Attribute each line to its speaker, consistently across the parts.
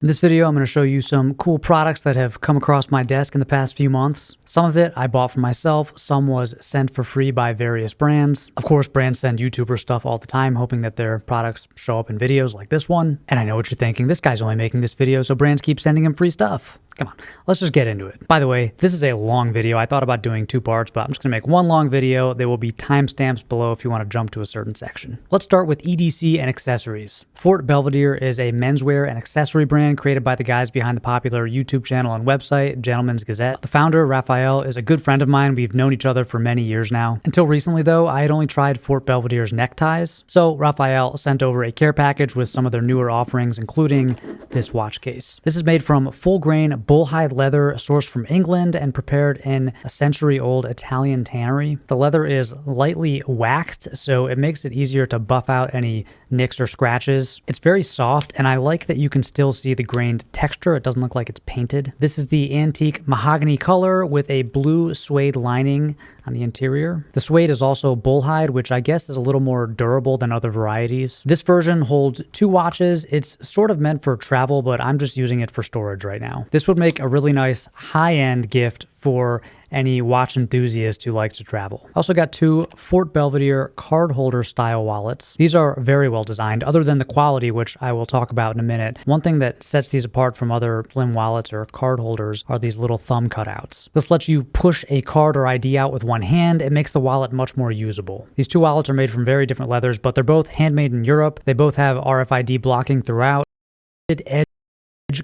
Speaker 1: In this video, I'm going to show you some cool products that have come across my desk in the past few months. Some of it I bought for myself, some was sent for free by various brands. Of course, brands send YouTuber stuff all the time, hoping that their products show up in videos like this one. And I know what you're thinking, this guy's only making this video so brands keep sending him free stuff. Come on, let's just get into it. By the way, this is a long video. I thought about doing two parts, but I'm just gonna make one long video. There will be timestamps below if you want to jump to a certain section. Let's start with EDC and accessories. Fort Belvedere is a menswear and accessory brand created by the guys behind the popular YouTube channel and website, Gentleman's Gazette. The founder, Raphael, is a good friend of mine. We've known each other for many years now. Until recently, though, I had only tried Fort Belvedere's neckties. So Raphael sent over a care package with some of their newer offerings, including this watch case. This is made from full-grain bullhide leather sourced from England and prepared in a century-old Italian tannery. The leather is lightly waxed, so it makes it easier to buff out any nicks or scratches. It's very soft, and I like that you can still see the grained texture. It doesn't look like it's painted. This is the antique mahogany color with a blue suede lining on the interior. The suede is also bullhide, which I guess is a little more durable than other varieties. This version holds 2 watches. It's sort of meant for travel, but I'm just using it for storage right now. This would make a really nice high-end gift for any watch enthusiast who likes to travel. I also got 2 Fort Belvedere card holder style wallets. These are very well designed, other than the quality, which I will talk about in a minute. One thing that sets these apart from other slim wallets or card holders are these little thumb cutouts. This lets you push a card or ID out with one hand. It makes the wallet much more usable. These 2 wallets are made from very different leathers, but they're both handmade in Europe. They both have RFID blocking throughout. Edge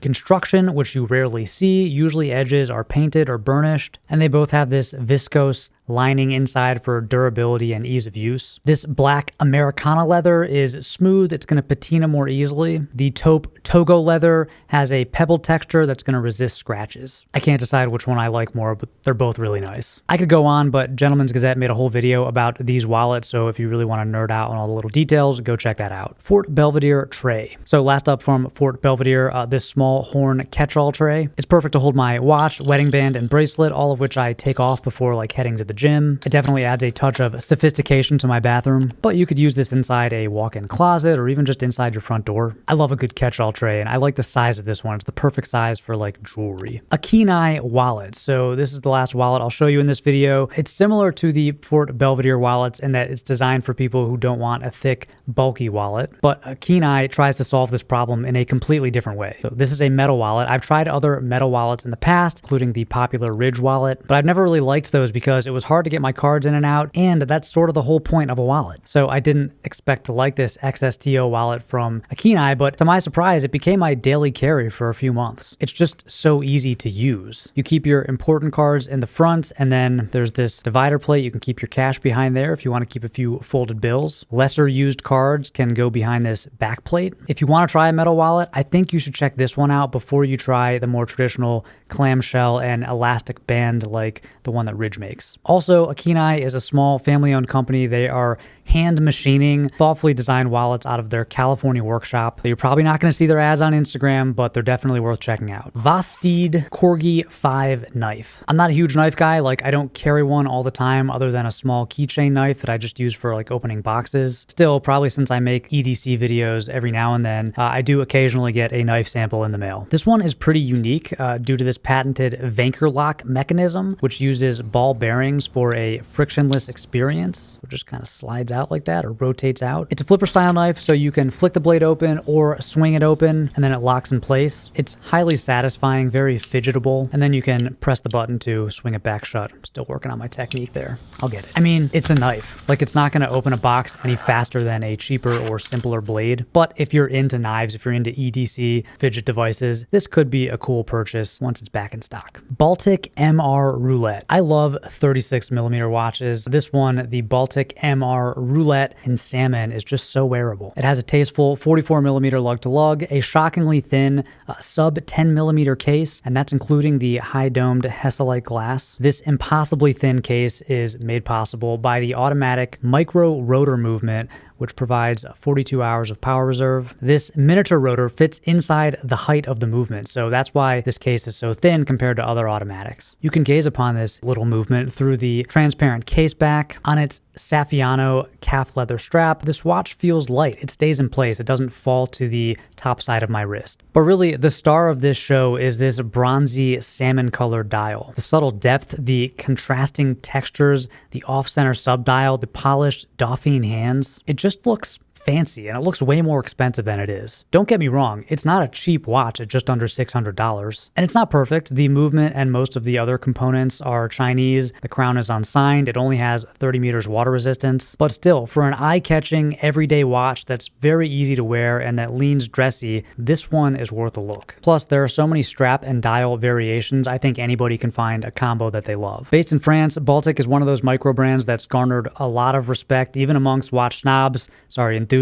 Speaker 1: construction, which you rarely see. Usually edges are painted or burnished, and they both have this viscose lining inside for durability and ease of use. This black Americana leather is smooth. It's going to patina more easily. The taupe Togo leather has a pebbled texture that's going to resist scratches. I can't decide which one I like more, but they're both really nice. I could go on, but Gentleman's Gazette made a whole video about these wallets, so if you really want to nerd out on all the little details, go check that out. Fort Belvedere tray. So last up from Fort Belvedere, this small horn catch-all tray. It's perfect to hold my watch, wedding band, and bracelet, all of which I take off before heading to the gym. It definitely adds a touch of sophistication to my bathroom, but you could use this inside a walk-in closet or even just inside your front door. I love a good catch-all tray, and I like the size of this one. It's the perfect size for jewelry. Akeeni wallet. So this is the last wallet I'll show you in this video. It's similar to the Fort Belvedere wallets in that it's designed for people who don't want a thick, bulky wallet, but Akeeni tries to solve this problem in a completely different way. So this is a metal wallet. I've tried other metal wallets in the past, including the popular Ridge wallet, but I've never really liked those because it was hard to get my cards in and out, and that's sort of the whole point of a wallet. So I didn't expect to like this XSTO wallet from Akeeni, but to my surprise, it became my daily carry for a few months. It's just so easy to use. You keep your important cards in the front, and then there's this divider plate. You can keep your cash behind there if you want to keep a few folded bills. Lesser used cards can go behind this back plate. If you want to try a metal wallet, I think you should check this one out before you try the more traditional clamshell and elastic band like the one that Ridge makes. Also, Akeeni is a small family-owned company. They are hand machining thoughtfully designed wallets out of their California workshop. You're probably not going to see their ads on Instagram, but they're definitely worth checking out. Vosteed Corgi V knife. I'm not a huge knife guy. I don't carry one all the time other than a small keychain knife that I just use for opening boxes. Still, probably since I make EDC videos every now and then, I do occasionally get a knife sample in the mail. This one is pretty unique due to this patented Vanker lock mechanism, which uses ball bearings for a frictionless experience, which just kind of slides out like that or rotates out. It's a flipper style knife, so you can flick the blade open or swing it open and then it locks in place. It's highly satisfying, very fidgetable, and then you can press the button to swing it back shut. I'm still working on my technique there. I'll get it. I mean, it's a knife. It's not going to open a box any faster than a cheaper or simpler blade, but if you're into knives, if you're into EDC fidget devices, this could be a cool purchase once it's back in stock. Baltic MR Roulette. I love 36mm watches. This one, the Baltic MR Roulette in salmon, is just so wearable. It has a tasteful 44mm lug to lug, a shockingly thin sub 10mm case, and that's including the high domed Hesalite glass. This impossibly thin case is made possible by the automatic micro rotor movement, which provides 42 hours of power reserve. This miniature rotor fits inside the height of the movement, so that's why this case is so thin compared to other automatics. You can gaze upon this little movement through the transparent case back. On its Saffiano calf leather strap. This watch feels light. It stays in place. It doesn't fall to the top side of my wrist. But really, the star of this show is this bronzy salmon colored dial. The subtle depth, the contrasting textures, the off-center subdial, the polished Dauphine hands. It just looks fancy, and it looks way more expensive than it is. Don't get me wrong, it's not a cheap watch at just under $600. And it's not perfect. The movement and most of the other components are Chinese. The crown is unsigned. It only has 30 meters water resistance. But still, for an eye-catching, everyday watch that's very easy to wear and that leans dressy, this one is worth a look. Plus, there are so many strap and dial variations, I think anybody can find a combo that they love. Based in France, Baltic is one of those micro brands that's garnered a lot of respect, even amongst watch snobs, enthusiasts.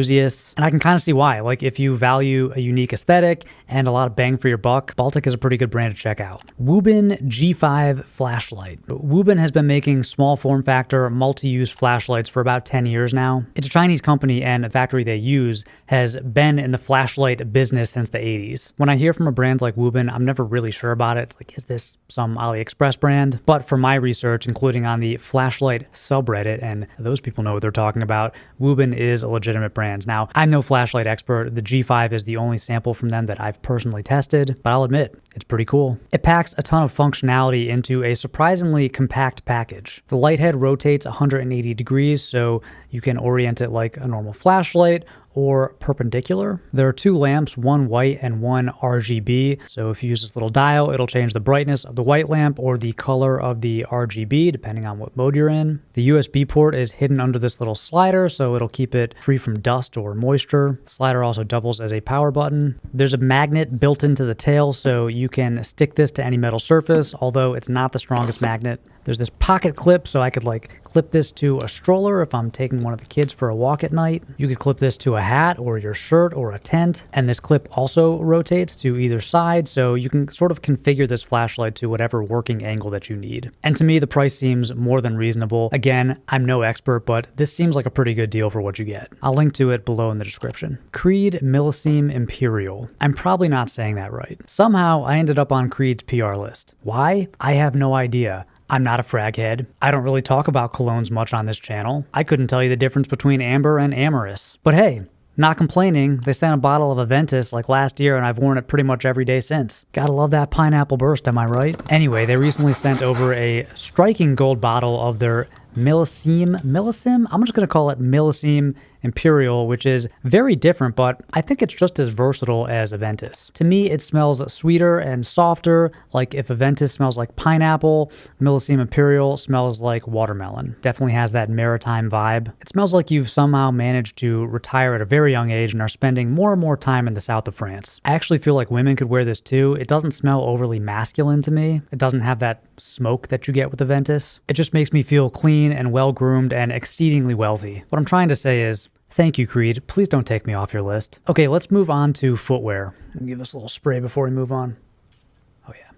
Speaker 1: And I can kind of see why. Like, if you value a unique aesthetic and a lot of bang for your buck, Baltic is a pretty good brand to check out. Wuben G5 Flashlight. Wuben has been making small form factor, multi-use flashlights for about 10 years now. It's a Chinese company, and the factory they use has been in the flashlight business since the 80s. When I hear from a brand like Wuben, I'm never really sure about it. It's like, is this some AliExpress brand? But for my research, including on the flashlight subreddit, and those people know what they're talking about, Wuben is a legitimate brand. Now, I'm no flashlight expert. The G5 is the only sample from them that I've personally tested, but I'll admit, it's pretty cool. It packs a ton of functionality into a surprisingly compact package. The light head rotates 180 degrees, so you can orient it like a normal flashlight or perpendicular. There are two lamps, one white and one RGB. So if you use this little dial, it'll change the brightness of the white lamp or the color of the RGB, depending on what mode you're in. The USB port is hidden under this little slider, so it'll keep it free from dust or moisture. The slider also doubles as a power button. There's a magnet built into the tail, so you can stick this to any metal surface, although it's not the strongest magnet. There's this pocket clip, so I could clip this to a stroller if I'm taking one of the kids for a walk at night. You could clip this to a hat or your shirt or a tent. And this clip also rotates to either side, so you can sort of configure this flashlight to whatever working angle that you need. And to me, the price seems more than reasonable. Again, I'm no expert, but this seems like a pretty good deal for what you get. I'll link to it below in the description. Creed Millesime Imperial. I'm probably not saying that right. Somehow, I ended up on Creed's PR list. Why? I have no idea. I'm not a frag head. I don't really talk about colognes much on this channel. I couldn't tell you the difference between amber and amorous. But hey, not complaining. They sent a bottle of Aventus last year, and I've worn it pretty much every day since. Gotta love that pineapple burst, am I right? Anyway, they recently sent over a striking gold bottle of their Millesime? I'm just gonna call it Millesime Imperial, which is very different, but I think it's just as versatile as Aventus. To me, it smells sweeter and softer. Like if Aventus smells like pineapple, Millesime Imperial smells like watermelon. Definitely has that maritime vibe. It smells like you've somehow managed to retire at a very young age and are spending more and more time in the south of France. I actually feel like women could wear this too. It doesn't smell overly masculine to me. It doesn't have that smoke that you get with Aventus. It just makes me feel clean and well-groomed and exceedingly wealthy. What I'm trying to say is, thank you, Creed. Please don't take me off your list. Okay, let's move on to footwear. I'll give us a little spray before we move on. Oh yeah.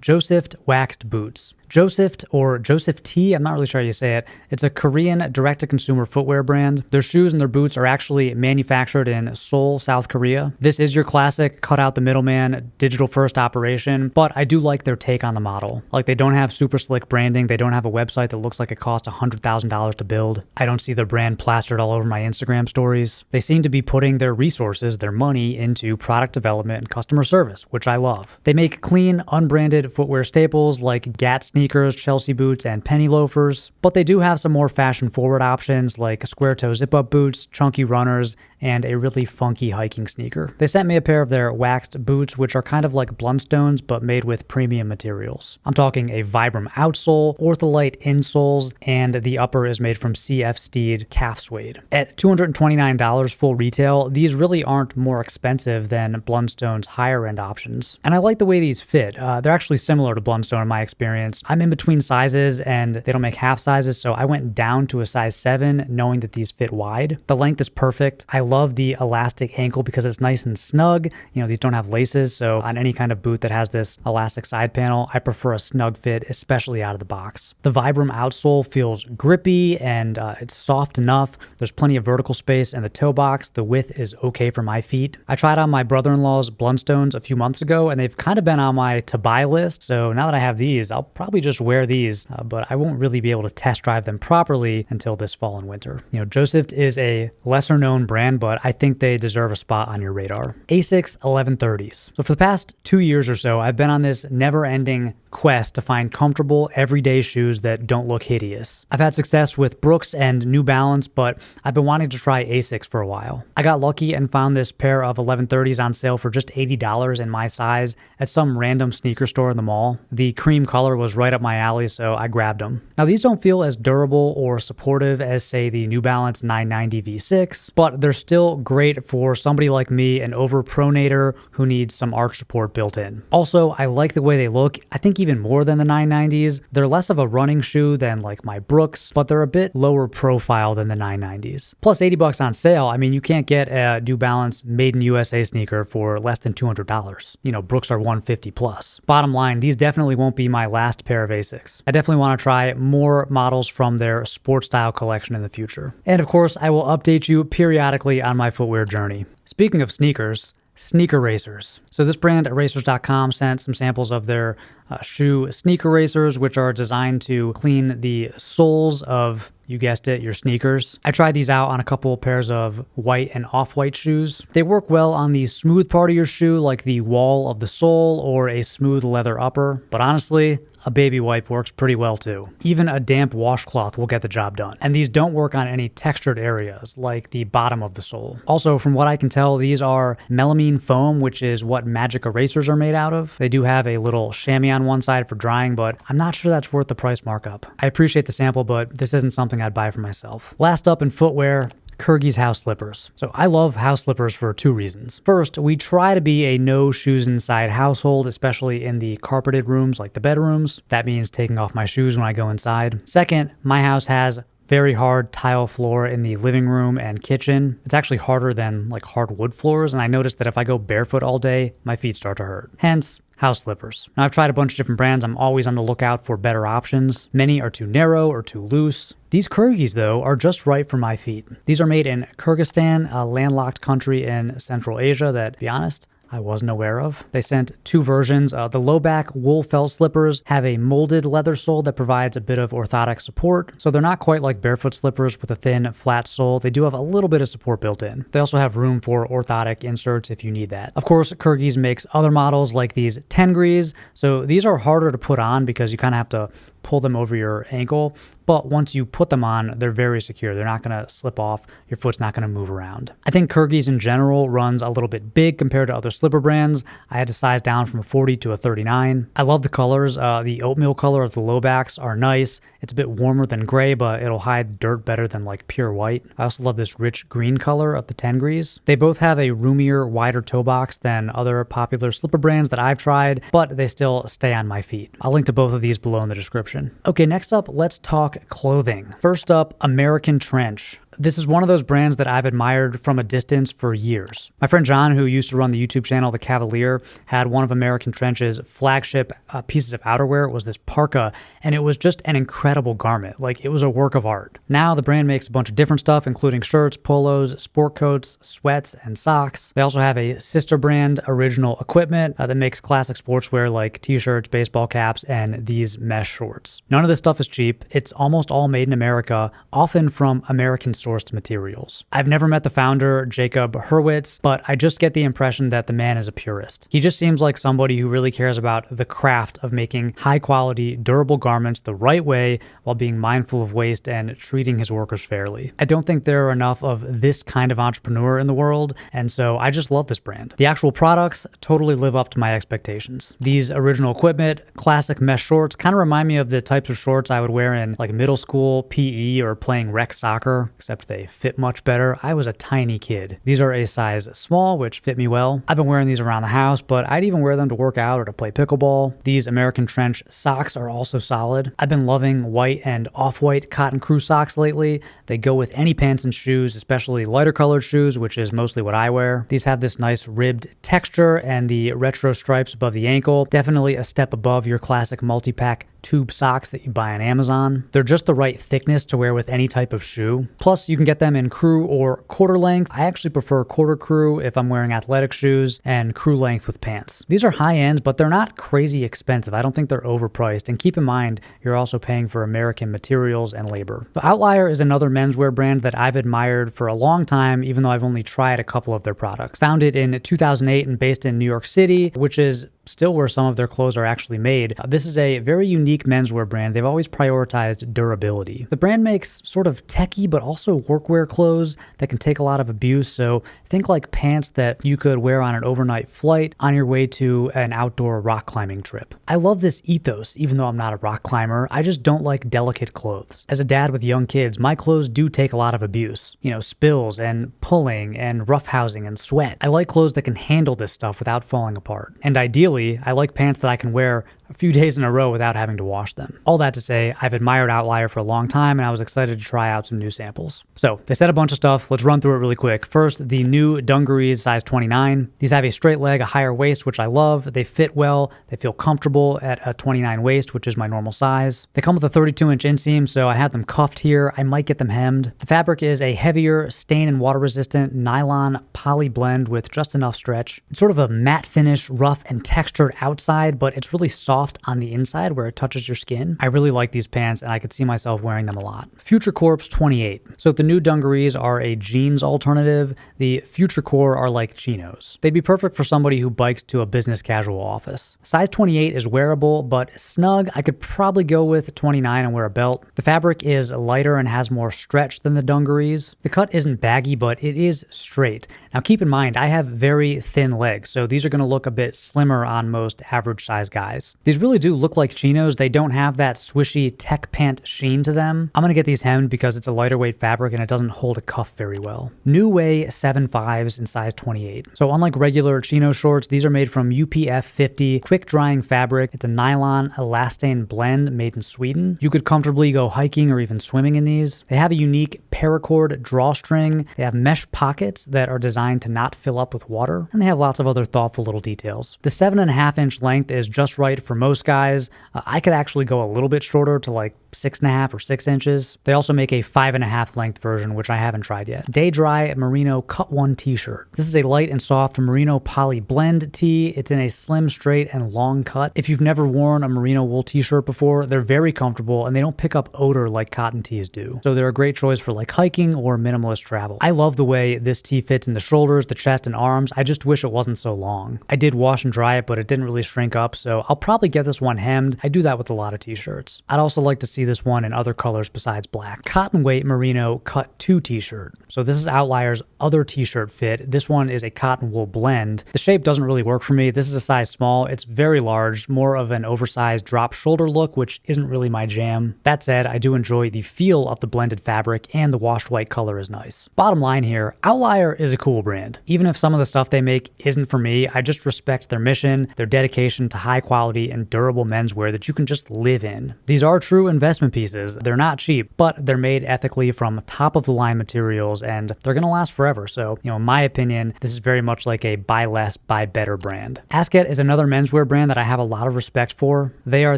Speaker 1: Josepht waxed boots. Josepht, or Josepht T, I'm not really sure how you say it. It's a Korean direct-to-consumer footwear brand. Their shoes and their boots are actually manufactured in Seoul, South Korea. This is your classic cut out the middleman, digital-first operation, but I do like their take on the model. Like, they don't have super slick branding. They don't have a website that looks like it cost $100,000 to build. I don't see their brand plastered all over my Instagram stories. They seem to be putting their resources, their money, into product development and customer service, which I love. They make clean, unbranded footwear staples like Gat sneakers, Chelsea boots, and penny loafers, but they do have some more fashion-forward options like square toe zip-up boots, chunky runners, and a really funky hiking sneaker. They sent me a pair of their waxed boots, which are kind of like Blundstones, but made with premium materials. I'm talking a Vibram outsole, Ortholite insoles, and the upper is made from CF Steed calf suede. At $229 full retail, these really aren't more expensive than Blundstone's higher-end options. And I like the way these fit. They're actually similar to Blundstone in my experience. I'm in between sizes, and they don't make half sizes, so I went down to a size 7, knowing that these fit wide. The length is perfect. I love the elastic ankle because it's nice and snug. You know, these don't have laces, so on any kind of boot that has this elastic side panel, I prefer a snug fit, especially out of the box. The Vibram outsole feels grippy and it's soft enough. There's plenty of vertical space in the toe box. The width is okay for my feet. I tried on my brother-in-law's Blundstones a few months ago, and they've kind of been on my to-buy list, so now that I have these, I'll probably just wear these, but I won't really be able to test drive them properly until this fall and winter. You know, Josepht is a lesser-known brand, but I think they deserve a spot on your radar. Asics 1130s. So for the past 2 years or so, I've been on this never-ending quest to find comfortable, everyday shoes that don't look hideous. I've had success with Brooks and New Balance, but I've been wanting to try Asics for a while. I got lucky and found this pair of 1130s on sale for just $80 in my size at some random sneaker store in the mall. The cream color was right up my alley, so I grabbed them. Now, these don't feel as durable or supportive as, say, the New Balance 990 V6, but they're still great for somebody like me, an overpronator who needs some arch support built in. Also, I like the way they look. I think even more than the 990s. They're less of a running shoe than like my Brooks, but they're a bit lower profile than the 990s. Plus $80 on sale. I mean, you can't get a New Balance made in USA sneaker for less than $200. You know, Brooks are $150 plus. Bottom line, these definitely won't be my last pair of Asics. I definitely want to try more models from their sports style collection in the future. And of course, I will update you periodically on my footwear journey. Speaking of sneakers, Sneakerasers. So this brand, Erasers.com, sent some samples of their shoe Sneakerasers, which are designed to clean the soles of, you guessed it, your sneakers. I tried these out on a couple of pairs of white and off-white shoes. They work well on the smooth part of your shoe, like the wall of the sole or a smooth leather upper. But honestly, a baby wipe works pretty well too. Even a damp washcloth will get the job done. And these don't work on any textured areas, like the bottom of the sole. Also, from what I can tell, these are melamine foam, which is what magic erasers are made out of. They do have a little chamois on one side for drying, but I'm not sure that's worth the price markup. I appreciate the sample, but this isn't something I'd buy for myself. Last up in footwear, Kyrgies house slippers. So I love house slippers for two reasons. First, we try to be a no shoes inside household, especially in the carpeted rooms like the bedrooms. That means taking off my shoes when I go inside. Second, my house has very hard tile floor in the living room and kitchen. It's actually harder than like hardwood floors, and I noticed that if I go barefoot all day, my feet start to hurt. Hence, house slippers. Now, I've tried a bunch of different brands. I'm always on the lookout for better options. Many are too narrow or too loose. These Kyrgies, though, are just right for my feet. These are made in Kyrgyzstan, a landlocked country in Central Asia that, to be honest, I wasn't aware of. They sent two versions. The low-back wool felt slippers have a molded leather sole that provides a bit of orthotic support. So they're not quite like barefoot slippers with a thin, flat sole. They do have a little bit of support built in. They also have room for orthotic inserts if you need that. Of course, Kyrgies makes other models like these Tengries. So these are harder to put on because you kind of have to pull them over your ankle, but once you put them on, they're very secure. They're not going to slip off. Your foot's not going to move around. I think Kyrgies in general runs a little bit big compared to other slipper brands. I had to size down from a 40 to a 39. I love the colors. The oatmeal color of the low backs are nice. It's a bit warmer than gray, but it'll hide dirt better than like pure white. I also love this rich green color of the Tengries. They both have a roomier, wider toe box than other popular slipper brands that I've tried, but they still stay on my feet. I'll link to both of these below in the description. Okay, next up, let's talk clothing. First up, American Trench. This is one of those brands that I've admired from a distance for years. My friend John, who used to run the YouTube channel The Cavalier, had one of American Trench's flagship pieces of outerwear. It was this parka, and it was just an incredible garment. Like, it was a work of art. Now the brand makes a bunch of different stuff, including shirts, polos, sport coats, sweats, and socks. They also have a sister brand, Original Equipment, that makes classic sportswear like t-shirts, baseball caps, and these mesh shorts. None of this stuff is cheap. It's almost all made in America, often from American sourced materials. I've never met the founder, Jacob Hurwitz, but I just get the impression that the man is a purist. He just seems like somebody who really cares about the craft of making high quality, durable garments the right way while being mindful of waste and treating his workers fairly. I don't think there are enough of this kind of entrepreneur in the world, and so I just love this brand. The actual products totally live up to my expectations. These Original Equipment, classic mesh shorts kind of remind me of the types of shorts I would wear in like middle school, PE, or playing rec soccer, except except they fit much better. I was a tiny kid. These are a size small, which fit me well. I've been wearing these around the house, but I'd even wear them to work out or to play pickleball. These American Trench socks are also solid. I've been loving white and off-white cotton crew socks lately. They go with any pants and shoes, especially lighter colored shoes, which is mostly what I wear. These have this nice ribbed texture and the retro stripes above the ankle. Definitely a step above your classic multi-pack tube socks that you buy on Amazon. They're just the right thickness to wear with any type of shoe. Plus, you can get them in crew or quarter length. I actually prefer quarter crew if I'm wearing athletic shoes, and crew length with pants. These are high end, but they're not crazy expensive. I don't think they're overpriced. And keep in mind, you're also paying for American materials and labor. So Outlier is another menswear brand that I've admired for a long time, even though I've only tried a couple of their products. Founded in 2008 and based in New York City, which is still where some of their clothes are actually made. This is a very unique menswear brand. They've always prioritized durability. The brand makes sort of techie but also workwear clothes that can take a lot of abuse, so think like pants that you could wear on an overnight flight on your way to an outdoor rock climbing trip. I love this ethos, even though I'm not a rock climber. I just don't like delicate clothes. As a dad with young kids, my clothes do take a lot of abuse. You know, spills and pulling and roughhousing and sweat. I like clothes that can handle this stuff without falling apart. And ideally, I like pants that I can wear a few days in a row without having to wash them. All that to say, I've admired Outlier for a long time and I was excited to try out some new samples. So they said a bunch of stuff. Let's run through it really quick. First, the new dungarees size 29. These have a straight leg, a higher waist, which I love. They fit well. They feel comfortable at a 29 waist, which is my normal size. They come with a 32-inch inseam, so I have them cuffed here. I might get them hemmed. The fabric is a heavier, stain and water resistant nylon poly blend with just enough stretch. It's sort of a matte finish, rough and textured outside, but it's really soft on the inside where it touches your skin. I really like these pants and I could see myself wearing them a lot. Future Corps 28. So the new dungarees are a jeans alternative. The Future Core are like chinos. They'd be perfect for somebody who bikes to a business casual office. Size 28 is wearable, but snug. I could probably go with 29 and wear a belt. The fabric is lighter and has more stretch than the dungarees. The cut isn't baggy, but it is straight. Now keep in mind, I have very thin legs, so these are going to look a bit slimmer on most average size guys. These really do look like chinos. They don't have that swishy tech pant sheen to them. I'm going to get these hemmed because it's a lighter weight fabric and it doesn't hold a cuff very well. New Way 7.5s in size 28. So unlike regular chino shorts, these are made from UPF 50 quick drying fabric. It's a nylon elastane blend made in Sweden. You could comfortably go hiking or even swimming in these. They have a unique paracord drawstring. They have mesh pockets that are designed to not fill up with water. And they have lots of other thoughtful little details. The 7.5-inch length is just right for most guys. I could actually go a little bit shorter to like 6.5 or 6 inches. They also make a 5.5 length version, which I haven't tried yet. Day Dry Merino Cut 1 t-shirt. This is a light and soft merino poly blend tee. It's in a slim, straight, and long cut. If you've never worn a merino wool t-shirt before, they're very comfortable and they don't pick up odor like cotton tees do. So they're a great choice for like hiking or minimalist travel. I love the way this tee fits in the shoulders, the chest, and arms. I just wish it wasn't so long. I did wash and dry it, but it didn't really shrink up, so I'll probably get this one hemmed. I do that with a lot of t-shirts. I'd also like to see this one in other colors besides black. Cotton Weight Merino Cut 2 t-shirt. So this is Outlier's other t-shirt fit. This one is a cotton wool blend. The shape doesn't really work for me. This is a size small. It's very large, more of an oversized drop shoulder look, which isn't really my jam. That said, I do enjoy the feel of the blended fabric and the washed white color is nice. Bottom line here, Outlier is a cool brand. Even if some of the stuff they make isn't for me, I just respect their mission, their dedication to high quality and durable menswear that you can just live in. These are true investment pieces. They're not cheap, but they're made ethically from top of the line materials and they're going to last forever. So, in my opinion, this is very much like a buy less, buy better brand. ASKET is another menswear brand that I have a lot of respect for. They are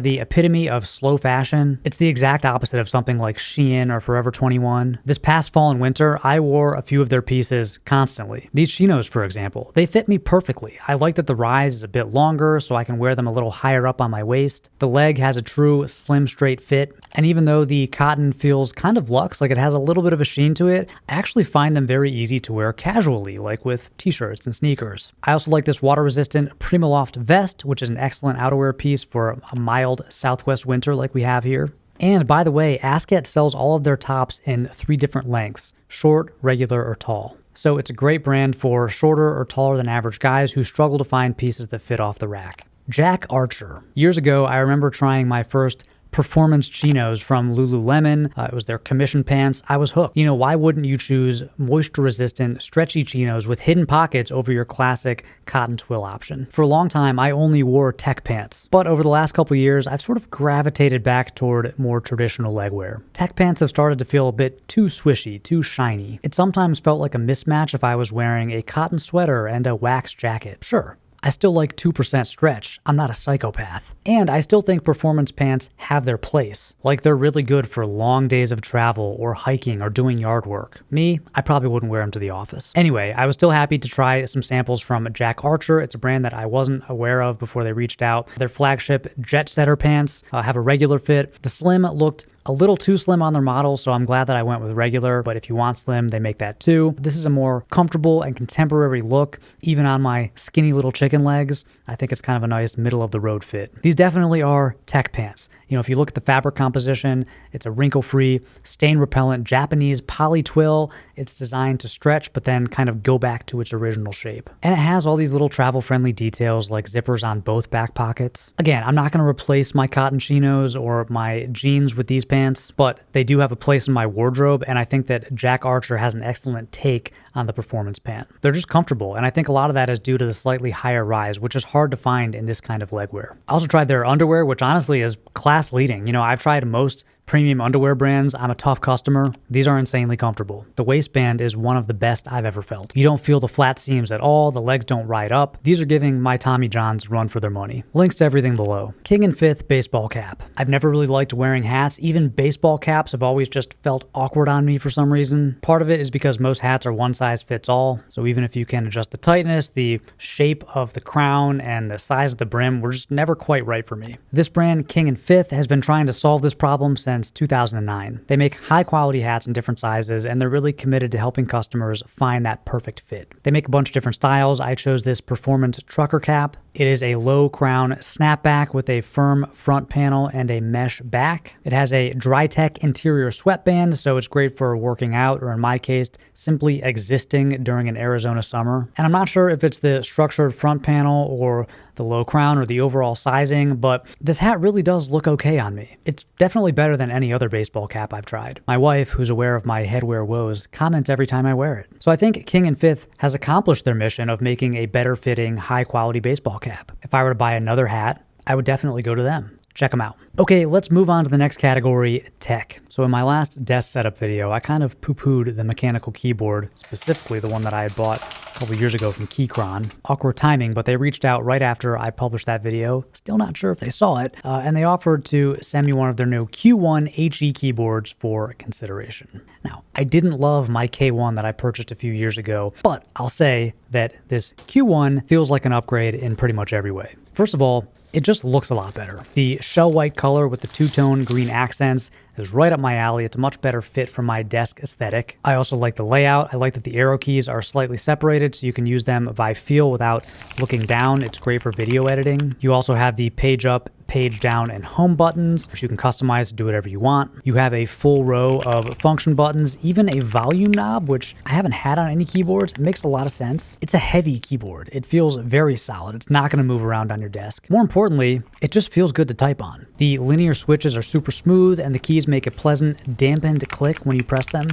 Speaker 1: the epitome of slow fashion. It's the exact opposite of something like Shein or Forever 21. This past fall and winter, I wore a few of their pieces constantly. These chinos, for example, they fit me perfectly. I like that the rise is a bit longer so I can wear them a little higher up on my waist. The leg has a true slim straight fit, and even though the cotton feels kind of luxe, like it has a little bit of a sheen to it, I actually find them very easy to wear casually, like with t-shirts and sneakers. I also like this water-resistant Primaloft vest, which is an excellent outerwear piece for a mild southwest winter like we have here. And by the way, ASKET sells all of their tops in 3 different lengths: short, regular, or tall. So it's a great brand for shorter or taller than average guys who struggle to find pieces that fit off the rack. Jack Archer. Years ago, I remember trying my first performance chinos from Lululemon. It was their commission pants. I was hooked. You know, why wouldn't you choose moisture-resistant, stretchy chinos with hidden pockets over your classic cotton twill option? For a long time, I only wore tech pants, but over the last couple of years, I've sort of gravitated back toward more traditional legwear. Tech pants have started to feel a bit too swishy, too shiny. It sometimes felt like a mismatch if I was wearing a cotton sweater and a wax jacket. Sure, I still like 2% stretch. I'm not a psychopath. And I still think performance pants have their place. Like, they're really good for long days of travel or hiking or doing yard work. Me, I probably wouldn't wear them to the office. Anyway, I was still happy to try some samples from Jack Archer. It's a brand that I wasn't aware of before they reached out. Their flagship Jet Setter pants have a regular fit. The slim looked a little too slim on their model, so I'm glad that I went with regular, but if you want slim, they make that too. This is a more comfortable and contemporary look, even on my skinny little chicken legs. I think it's kind of a nice middle-of-the-road fit. These definitely are tech pants. You know, if you look at the fabric composition, it's a wrinkle-free, stain-repellent Japanese poly twill. It's designed to stretch, but then kind of go back to its original shape. And it has all these little travel-friendly details like zippers on both back pockets. Again, I'm not going to replace my cotton chinos or my jeans with these pants, but they do have a place in my wardrobe, and I think that Jack Archer has an excellent take on the performance pant. They're just comfortable, and I think a lot of that is due to the slightly higher rise, which is hard to find in this kind of legwear. I also tried their underwear, which honestly is class leading. You know, I've tried most premium underwear brands. I'm a tough customer. These are insanely comfortable. The waistband is one of the best I've ever felt. You don't feel the flat seams at all. The legs don't ride up. These are giving my Tommy Johns a run for their money. Links to everything below. King and Fifth baseball cap. I've never really liked wearing hats. Even baseball caps have always just felt awkward on me for some reason. Part of it is because most hats are one size fits all. So even if you can adjust the tightness, the shape of the crown, and the size of the brim were just never quite right for me. This brand, King and Fifth, has been trying to solve this problem since 2009. They make high quality hats in different sizes, and they're really committed to helping customers find that perfect fit. They make a bunch of different styles. I chose this performance trucker cap. It is a low crown snapback with a firm front panel and a mesh back. It has a Drytech interior sweatband, so it's great for working out, or in my case, simply existing during an Arizona summer. And I'm not sure if it's the structured front panel or the low crown or the overall sizing, but this hat really does look okay on me. It's definitely better than any other baseball cap I've tried. My wife, who's aware of my headwear woes, comments every time I wear it. So I think King and Fifth has accomplished their mission of making a better fitting, high quality baseball cap. If I were to buy another hat, I would definitely go to them. Check them out. Okay, let's move on to the next category, tech. So in my last desk setup video, I kind of poo-pooed the mechanical keyboard, specifically the one that I had bought a couple years ago from Keychron. Awkward timing, but they reached out right after I published that video. Still not sure if they saw it, and they offered to send me one of their new Q1 HE keyboards for consideration. Now, I didn't love my K1 that I purchased a few years ago, but I'll say that this Q1 feels like an upgrade in pretty much every way. First of all, it just looks a lot better. The shell white color with the two-tone green accents is right up my alley. It's a much better fit for my desk aesthetic. I also like the layout. I like that the arrow keys are slightly separated so you can use them by feel without looking down. It's great for video editing. You also have the page up, page down, and home buttons, which you can customize to do whatever you want. You have a full row of function buttons, even a volume knob, which I haven't had on any keyboards. It makes a lot of sense. It's a heavy keyboard. It feels very solid. It's not going to move around on your desk. More importantly, it just feels good to type on. The linear switches are super smooth, and the keys make a pleasant, dampened click when you press them.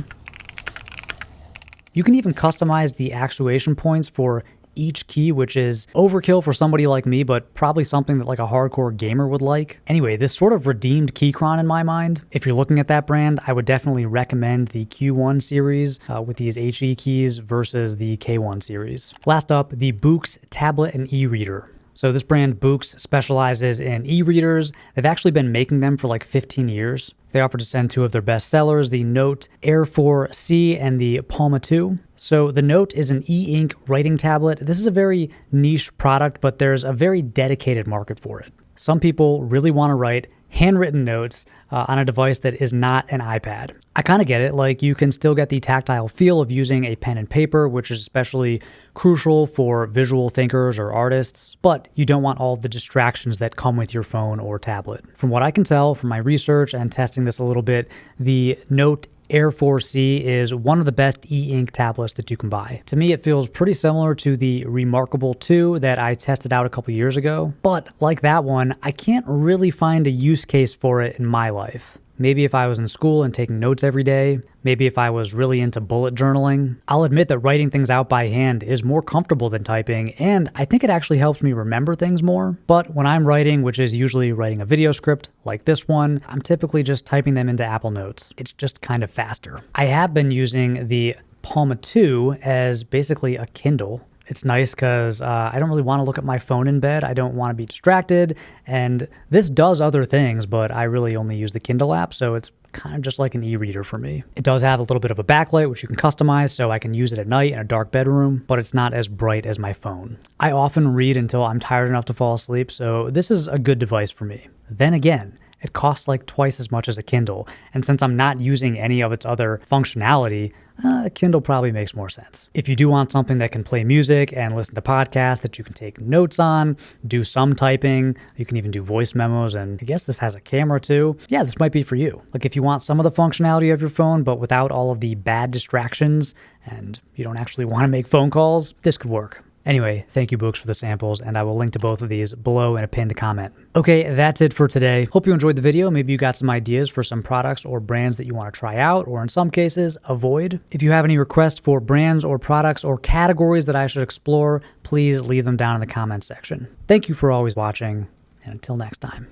Speaker 1: You can even customize the actuation points for each key, which is overkill for somebody like me, but probably something that like a hardcore gamer would like. Anyway, this sort of redeemed Keychron in my mind. If you're looking at that brand, I would definitely recommend the Q1 series with these HE keys versus the K1 series. Last up, the Boox tablet and e-reader. So this brand Boox specializes in e-readers. They've actually been making them for like 15 years. They offer to send two of their best sellers, the Note Air 4C and the Palma 2. So the Note is an e-ink writing tablet. This is a very niche product, but there's a very dedicated market for it. Some people really want to write handwritten notes on a device that is not an iPad. I kind of get it. Like, you can still get the tactile feel of using a pen and paper, which is especially crucial for visual thinkers or artists, but you don't want all the distractions that come with your phone or tablet. From what I can tell from my research and testing this a little bit, the Note Air 4C is one of the best e-ink tablets that you can buy. To me, it feels pretty similar to the Remarkable 2 that I tested out a couple years ago, but like that one, I can't really find a use case for it in my life. Maybe if I was in school and taking notes every day, maybe if I was really into bullet journaling. I'll admit that writing things out by hand is more comfortable than typing, and I think it actually helps me remember things more. But when I'm writing, which is usually writing a video script like this one, I'm typically just typing them into Apple Notes. It's just kind of faster. I have been using the Palma 2 as basically a Kindle. It's nice because I don't really want to look at my phone in bed. I don't want to be distracted. And this does other things, but I really only use the Kindle app, so it's kind of just like an e-reader for me. It does have a little bit of a backlight, which you can customize, so I can use it at night in a dark bedroom, but it's not as bright as my phone. I often read until I'm tired enough to fall asleep, so this is a good device for me. Then again, it costs like twice as much as a Kindle, and since I'm not using any of its other functionality, a Kindle probably makes more sense. If you do want something that can play music and listen to podcasts that you can take notes on, do some typing, you can even do voice memos, and I guess this has a camera too, yeah, this might be for you. Like if you want some of the functionality of your phone, but without all of the bad distractions, and you don't actually want to make phone calls, this could work. Anyway, thank you Boox for the samples, and I will link to both of these below in a pinned comment. Okay, that's it for today. Hope you enjoyed the video. Maybe you got some ideas for some products or brands that you want to try out, or in some cases, avoid. If you have any requests for brands or products or categories that I should explore, please leave them down in the comments section. Thank you for always watching, and until next time.